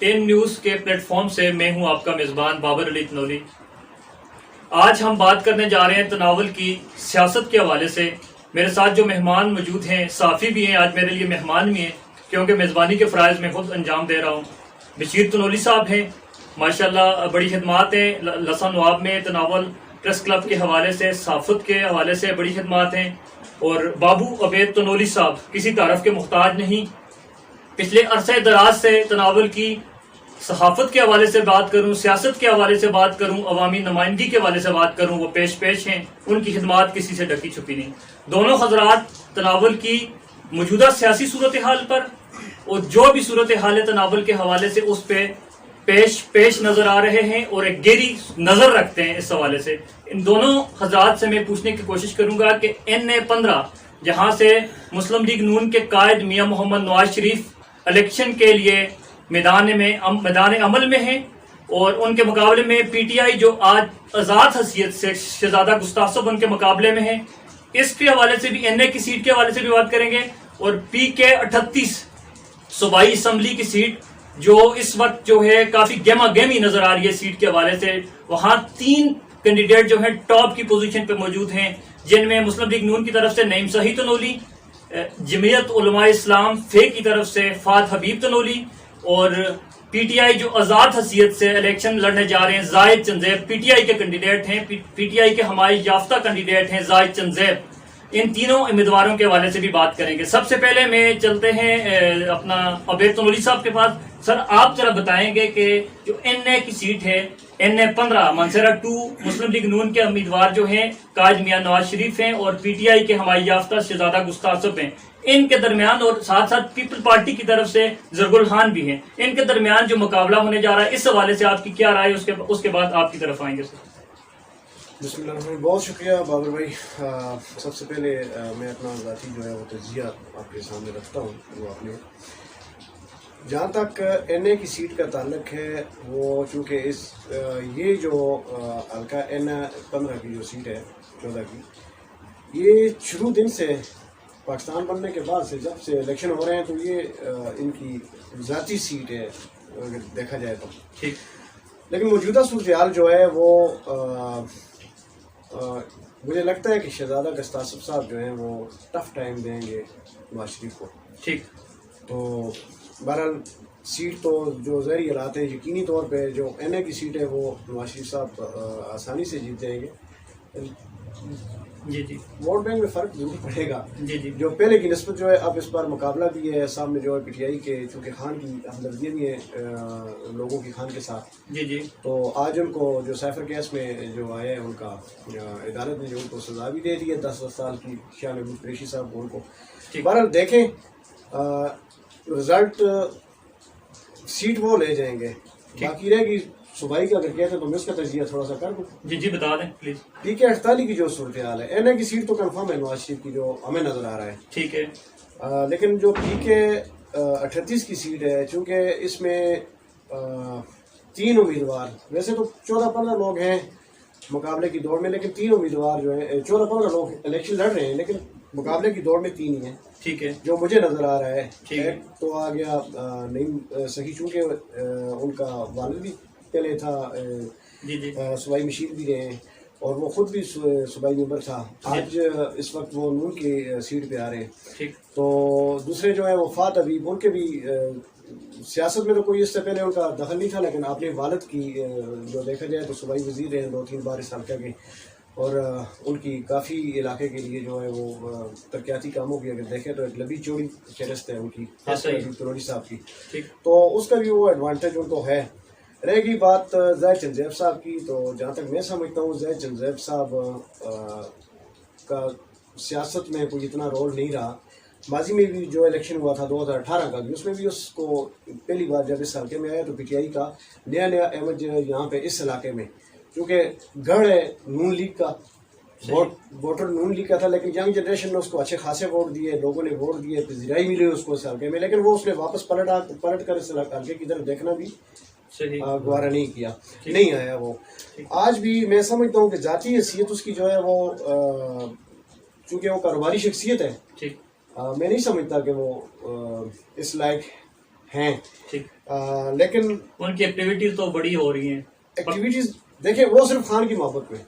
N news کے plate form سے میں ہوں آپ کا میزبان بابر علی تنولی۔ آج ہم بات کرنے جا رہے ہیں تناول کی سیاست کے حوالے سے۔ میرے ساتھ جو مہمان موجود ہیں، صحافی بھی ہیں، آج میرے لیے مہمان بھی ہیں کیونکہ میزبانی کے فرائض میں خود انجام دے رہا ہوں۔ بشیر تنولی صاحب ہیں، ماشاءاللہ بڑی خدمات ہیں لسا نواب میں تناول پریس کلب کے حوالے سے، صحافت کے حوالے سے بڑی خدمات ہیں۔ اور بابو عبید تنولی صاحب کسی تعارف کے محتاج نہیں، پچھلے عرصے دراز سے تناول کی صحافت کے حوالے سے بات کروں، سیاست کے حوالے سے بات کروں، عوامی نمائندگی کے حوالے سے بات کروں، وہ پیش ہیں۔ ان کی خدمات کسی سے ڈکی چھپی نہیں۔ دونوں حضرات تناول کی موجودہ سیاسی صورتحال پر اور جو بھی صورتحال تناول کے حوالے سے اس پہ پیش نظر آ رہے ہیں اور ایک گہری نظر رکھتے ہیں اس حوالے سے۔ ان دونوں حضرات سے میں پوچھنے کی کوشش کروں گا کہ NA-15 جہاں سے مسلم لیگ نون کے قائد میاں محمد نواز شریف الیکشن کے لیے میدان عمل میں ہیں اور ان کے مقابلے میں PTI جو آج آزاد حیثیت سے شہزادہ گستاخ صاحب ان کے مقابلے میں ہیں، اس کے حوالے سے بھی NA کی سیٹ کے حوالے سے بھی بات کریں گے، اور PK 38 صوبائی اسمبلی کی سیٹ جو اس وقت جو ہے کافی گہما گہمی نظر آ رہی ہے سیٹ کے حوالے سے۔ وہاں 3 کینڈیڈیٹ جو ہیں ٹاپ کی پوزیشن پہ موجود ہیں، جن میں مسلم لیگ نون کی طرف سے نعیم صحیح تنولی، جمعیت علماء اسلام فے کی طرف سے فہد حبیب تنولی، اور PTI جو آزاد حیثیت سے الیکشن لڑنے جا رہے ہیں زاہد چنزیب PTI کے کینڈیڈیٹ ہیں، PTI کے حمایت یافتہ کینڈیڈیٹ ہیں زاہد چنزیب۔ ان تینوں امیدواروں کے حوالے سے بھی بات کریں گے۔ سب سے پہلے میں چلتے ہیں اپنا عبید تنولی صاحب کے پاس۔ سر، آپ ذرا بتائیں گے کہ جو NA کی سیٹ ہے NA-15 مانسہرہ 2 مسلم لیگ نون کے امیدوار جو ہیں قائد میاں نواز شریف ہیں اور PTI کے حمایت یافتہ شہزادہ گستاخ صاحب ہیں، ان کے درمیان اور ساتھ ساتھ پیپل پارٹی کی طرف سے زرگ الخان بھی ہیں، ان کے درمیان جو مقابلہ ہونے جا رہا ہے اس حوالے سے آپ کی کیا رائے؟ اس کے بعد آپ کی طرف آئیں گے سر۔ بسم اللہ الرحمن الرحیم۔ بہت شکریہ بابر بھائی۔ سب سے پہلے میں اپنا ذاتی جو ہے وہ تجزیہ آپ کے سامنے رکھتا ہوں۔ وہ آپ نے جہاں تک NA کی سیٹ کا تعلق ہے، وہ چونکہ یہ جو حلقہ NA-15 کی جو سیٹ ہے 14 کی، یہ شروع دن سے پاکستان بننے کے بعد سے جب سے الیکشن ہو رہے ہیں تو یہ ان کی ذاتی سیٹ ہے اگر دیکھا جائے تو ٹھیک۔ لیکن موجودہ صورتحال جو ہے وہ مجھے لگتا ہے کہ شہزادہ گستاخ صاحب جو ہیں وہ ٹف ٹائم دیں گے نواز شریف کو ٹھیک۔ تو بہرحال سیٹ تو جو ظاہری حالات ہیں، یقینی طور پہ جو NA کی سیٹ ہے وہ نواز شریف صاحب آسانی سے جیت جائیں گے۔ جی ووٹ بینک میں فرق ضرور پڑے گا جی جو پہلے کی نسبت جو ہے۔ اب اس بار مقابلہ بھی ہے سامنے جو ہے PTI کے، چونکہ خان کی ہمدردی بھی ہے لوگوں کی خان کے ساتھ جی۔ تو آج ان کو جو سائفر کیس میں جو آیا ہے، ان کا عدالت نے جو ان کو سزا بھی دے دی ہے 10 سال کی، شاہ محمود قریشی صاحب کو ان کو۔ بہرحال دیکھیں رزلٹ، سیٹ وہ لے جائیں گے، باقی رہے گی صوبائی کا۔ اگر کہتے ہیں تو میں اس کا تجزیہ تھوڑا سا کر دوں۔ جی بتا دیں پلیز۔ PK 48 کی جو صورتحال ہے، NA کی سیٹ تو کنفرم ہے نواز شریف کی، جو ہمیں نظر آ رہا ہے ٹھیک ہے، لیکن جو PK 38 کی سیٹ ہے، چونکہ اس میں 3 امیدوار، ویسے تو 14-15 لوگ ہیں مقابلے کی دوڑ میں، لیکن 3 امیدوار جو ہیں، 14-15 لوگ الیکشن لڑ رہے ہیں لیکن مقابلے کی دوڑ میں 3 ہی ہیں ٹھیک ہے، جو مجھے نظر آ رہا ہے۔ ایک تو آ گیا نعیم صحیح، چونکہ ان کا والد بھی پہلے تھا صوبائی مشیر بھی رہے ہیں اور وہ خود بھی صوبائی ممبر تھا، آج اس وقت وہ نون کی سیٹ پہ آ رہے ہیں۔ تو دوسرے جو ہیں وہ فہد حبیب، ان کے بھی سیاست میں تو کوئی اس سے پہلے ان کا دخل نہیں تھا، لیکن اپنے والد کی جو دیکھا جائے تو صوبائی وزیر رہے ہیں 2-3 بار اس حلقہ کے، اور ان کی کافی علاقے کے لیے جو ہے وہ ترقیاتی کاموں کی اگر دیکھیں تو ایک لمبی چوڑی فہرست ہے ان کی، خاص طور تنولی صاحب کی، تو اس کا بھی وہ ایڈوانٹیج ان کو ہے۔ رہے گی بات زاہد چنزیب صاحب کی، تو جہاں تک میں سمجھتا ہوں زاہد چنزیب صاحب کا سیاست میں کوئی اتنا رول نہیں رہا۔ ماضی میں بھی جو الیکشن ہوا تھا 2018 کا بھی، اس میں بھی اس کو پہلی بار جب اس حلقے میں آیا تو PTI کا نیا احمد یہاں پہ اس علاقے میں، کیونکہ گڑھ ہے نون لیگ کا، ووٹر نون لیگ کا تھا، لیکن ینگ جنریشن نے اس کو اچھے خاصے ووٹ دیے، لوگوں نے ووٹ دیے، پذیرائی ملی اس کو اس حلقے میں، لیکن وہ اس نے واپس پلٹ کر اس حلقے کی طرف دیکھنا بھی گوارا نہیں کیا، نہیں آیا وہ۔ آج بھی میں سمجھتا ہوں کہ ذاتی حیثیت اس کی جو ہے وہ، چونکہ وہ کاروباری شخصیت ہے، میں نہیں سمجھتا کہ وہ اس لائق ہیں، ٹھیک، لیکن ان کی ایکٹیویٹیز تو بڑی ہو رہی ہیں. ایکٹیویٹیز دیکھیں وہ صرف خان کی محبت میں،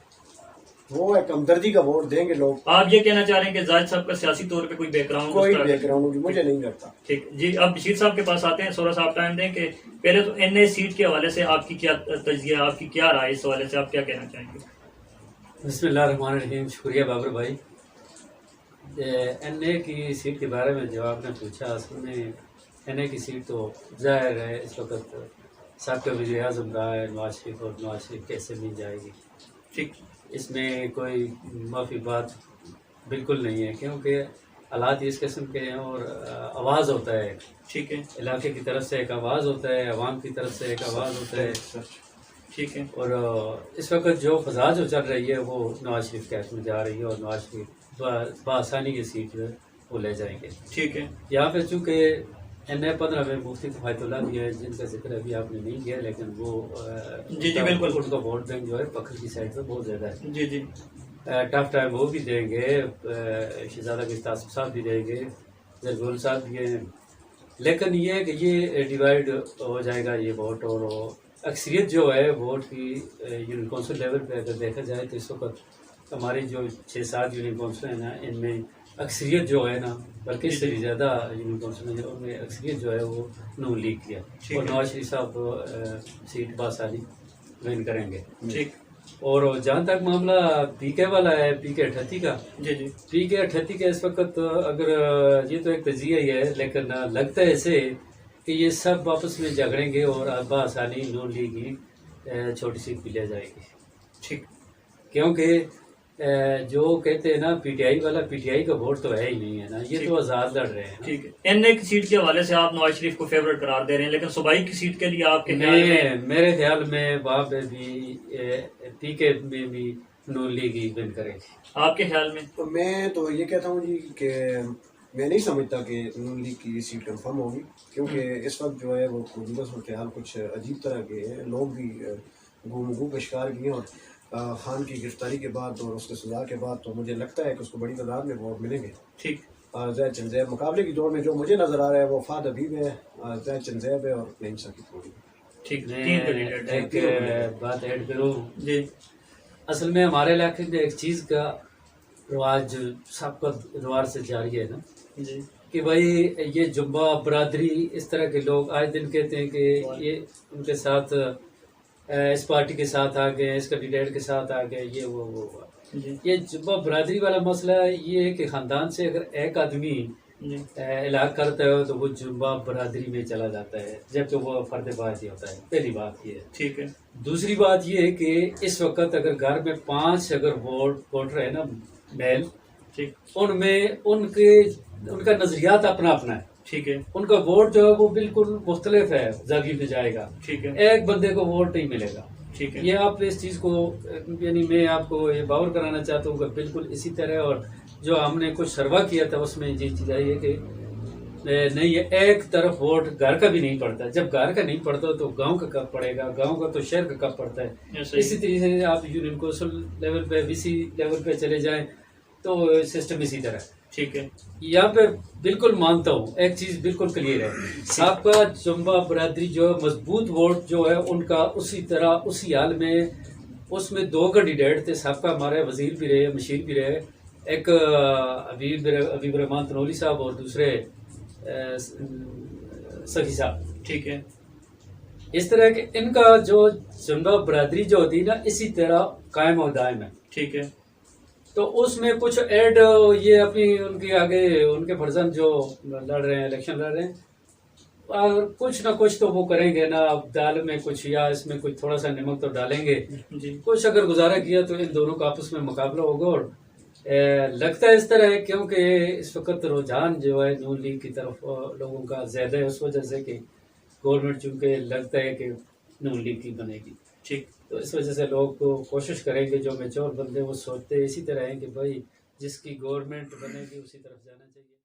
وہ ایک ہمدردی کا ووٹ دیں گے لوگ. آپ یہ کہنا چاہ رہے ہیں کہ زاہد صاحب کا سیاسی طور پہ کوئی بیک گراؤنڈ؟ کوئی بیک گراؤنڈ مجھے نہیں لگتا. ٹھیک جی، اب بشیر صاحب کے پاس آتے ہیں. سورا صاحب ٹائم دیں کہ پہلے تو این اے سیٹ کے حوالے سے آپ کی کیا تجزیہ، آپ کی کیا رائے اس حوالے سے، آپ کیا کہنا چاہیں گے؟ بسم اللہ الرحمن الرحیم. شکریہ بابر بھائی. این اے کی سیٹ کے بارے میں جو آپ نے پوچھا، اصل میں این اے کی سیٹ تو ظاہر ہے اس وقت سابقہ وزیر اعظم رہا ہے نواز شریف، اور نواز شریف کیسے مل جائے گی. ٹھیک، اس میں کوئی معافی بات بالکل نہیں ہے، کیونکہ حالات اس قسم کے ہیں، اور آواز ہوتا ہے. ٹھیک ہے، علاقے کی طرف سے ایک آواز ہوتا ہے، عوام کی طرف سے ایک آواز ہوتا ہے. ٹھیک ہے، اور اس وقت جو فضا جو چل رہی ہے وہ نواز شریف کے حق میں جا رہی ہے، اور نواز شریف بآسانی کی سیٹ جو ہے وہ لے جائیں گے. ٹھیک ہے. یہاں پہ چونکہ این اے 15 میں مفتی کفایت اللہ بھی ہے، جن کا ذکر ابھی آپ نے نہیں کیا، لیکن وہ جی بالکل، ان کا ووٹ بینک جو ہے پکھل کی سائڈ پہ بہت زیادہ ہے. جی جی، ٹف ٹائم وہ بھی دیں گے، شہزادہ گستاصف صاحب بھی دیں گے، زرگول صاحب بھی ہیں. لیکن یہ ہے کہ یہ ڈیوائڈ ہو جائے گا یہ ووٹ، اور اکثریت جو ہے ووٹ کی یونین کونسل لیول پہ اگر دیکھا جائے تو اس وقت ہماری جو 6-7 یونین کونسل ہیں نا، ان میں اکثریت جو ہے نا، بلکہ اس سے بھی زیادہ یونین کونسل ہیں ان میں اکثریت جو ہے وہ نون لیگ کیا، اور نواز شریف صاحب سیٹ بآسانی ون کریں گے. ٹھیک. اور جہاں تک معاملہ پی کے والا ہے، پی کے 38 کا، جی جی، پی کے 38 کا اس وقت اگر یہ تو ایک تجزیہ ہی ہے، لیکن لگتا ہے ایسے کہ یہ سب آپس میں جھگڑیں گے اور بآسانی نون لیگ ہی چھوٹی سیٹ بھی لے جائے گی. ٹھیک، کیونکہ جو کہتے ہیں نا پی ٹی آئی والا، پی ٹی آئی کا ووٹ تو ہے ہی نہیں ہے نا، یہ تو آزاد لڑ رہے ہیں. ٹھیک ہے. این اے کی سیٹ کے حوالے سے آپ نواز شریف کو فیورٹ قرار دے رہے ہیں، لیکن صوبائی کی سیٹ کے لیے آپ کے خیال میں؟ میرے خیال میں وہاں پہ بھی پی کے میں بھی نون لیگ ہی ون کرے گی. آپ کے خیال میں؟ میں تو یہ کہتا ہوں جی کہ میں نہیں سمجھتا کہ نون لیگ کی سیٹ کنفرم ہوگی، کیونکہ اس وقت جو ہے وہ موجودہ صورتحال کچھ عجیب طرح کے ہیں. لوگ بھی گفتگو کا شکار کیے، اور خان کی گرفتاری کے بعد اور اس کے سزا کے بعد تو مجھے لگتا ہے کہ اس کو بڑی تعداد میں ووٹ ملیں گے. ٹھیک. زید چنزیب مقابلے کی دور میں جو مجھے نظر آ رہا ہے وہ فہد حبیب ہے، زید چنزیب ہے، اور نعیم ثاقب ہوگی. ٹھیک. ایک بات ایڈ کروں جی. اصل میں ہمارے علاقے میں ایک چیز کا رواج سب کا روار سے جاری ہے نا، جی، کہ بھائی یہ جمبہ برادری اس طرح کے لوگ آئے دن کہتے ہیں کہ یہ ان کے ساتھ اس پارٹی کے ساتھ آ گئے، اس کینڈیڈیٹ کے ساتھ آ گئے، یہ وہ. یہ جمبہ برادری والا مسئلہ یہ ہے کہ خاندان سے اگر ایک آدمی علاج کرتا ہے تو وہ جمبہ برادری میں چلا جاتا ہے، جبکہ وہ فرد واحد ہی ہوتا ہے. پہلی بات یہ ہے. ٹھیک ہے. دوسری بات یہ ہے کہ اس وقت اگر گھر میں 5 اگر ووٹر ہے نا میل، ٹھیک، ان کا نظریات اپنا اپنا ہے. ٹھیک ہے. ان کا ووٹ جو ہے وہ بالکل مختلف ہے، زاویے پہ جائے گا. ٹھیک ہے. ایک بندے کو ووٹ نہیں ملے گا. ٹھیک ہے. یہ آپ اس چیز کو یعنی میں آپ کو یہ باور کرانا چاہتا ہوں کہ بالکل اسی طرح. اور جو ہم نے کچھ سروا کیا تھا اس میں یہ چیز آئی ہے کہ نہیں، یہ ایک طرف ووٹ گھر کا بھی نہیں پڑتا. جب گھر کا نہیں پڑتا تو گاؤں کا کب پڑے گا، گاؤں کا تو شہر کا کب پڑتا ہے. اسی طریقے سے آپ یونین کونسل لیول پہ، وی سی لیول پہ چلے جائیں تو سسٹم اسی طرح. ٹھیک ہے. یہاں پہ بالکل مانتا ہوں ایک چیز بالکل کلیئر ہے، آپ کا جمبہ برادری جو مضبوط ووٹ جو ہے ان کا اسی طرح اسی حال میں. اس میں 2 کینڈیڈیٹ تھے، سابقہ ہمارے وزیر بھی رہے، مشیر بھی رہے، ایک حبیب الرحمان تنولی صاحب اور دوسرے سخی صاحب. ٹھیک ہے. اس طرح کہ ان کا جو جمبہ برادری جو ہوتی ہے نا اسی طرح قائم و دائم ہے. ٹھیک ہے. تو اس میں کچھ ایڈ یہ اپنی ان کے آگے ان کے فرزند جو لڑ رہے ہیں، الیکشن لڑ رہے ہیں، اور کچھ نہ کچھ تو وہ کریں گے نا. اب دال میں کچھ یا اس میں کچھ تھوڑا سا نمک تو ڈالیں گے. جی. کچھ اگر گزارا کیا تو ان دونوں کا آپس میں مقابلہ ہوگا. اور لگتا ہے اس طرح ہے کیونکہ اس وقت رجحان جو ہے نون لیگ کی طرف لوگوں کا زیادہ ہے، اس وجہ سے کہ گورنمنٹ چونکہ لگتا ہے کہ نون لیگ کی بنے گی. ٹھیک. تو اس وجہ سے لوگ کو کوشش کریں گے، جو میچور بندے وہ سوچتے اسی طرح ہیں کہ بھائی جس کی گورنمنٹ بنے گی اسی طرف جانا چاہیے.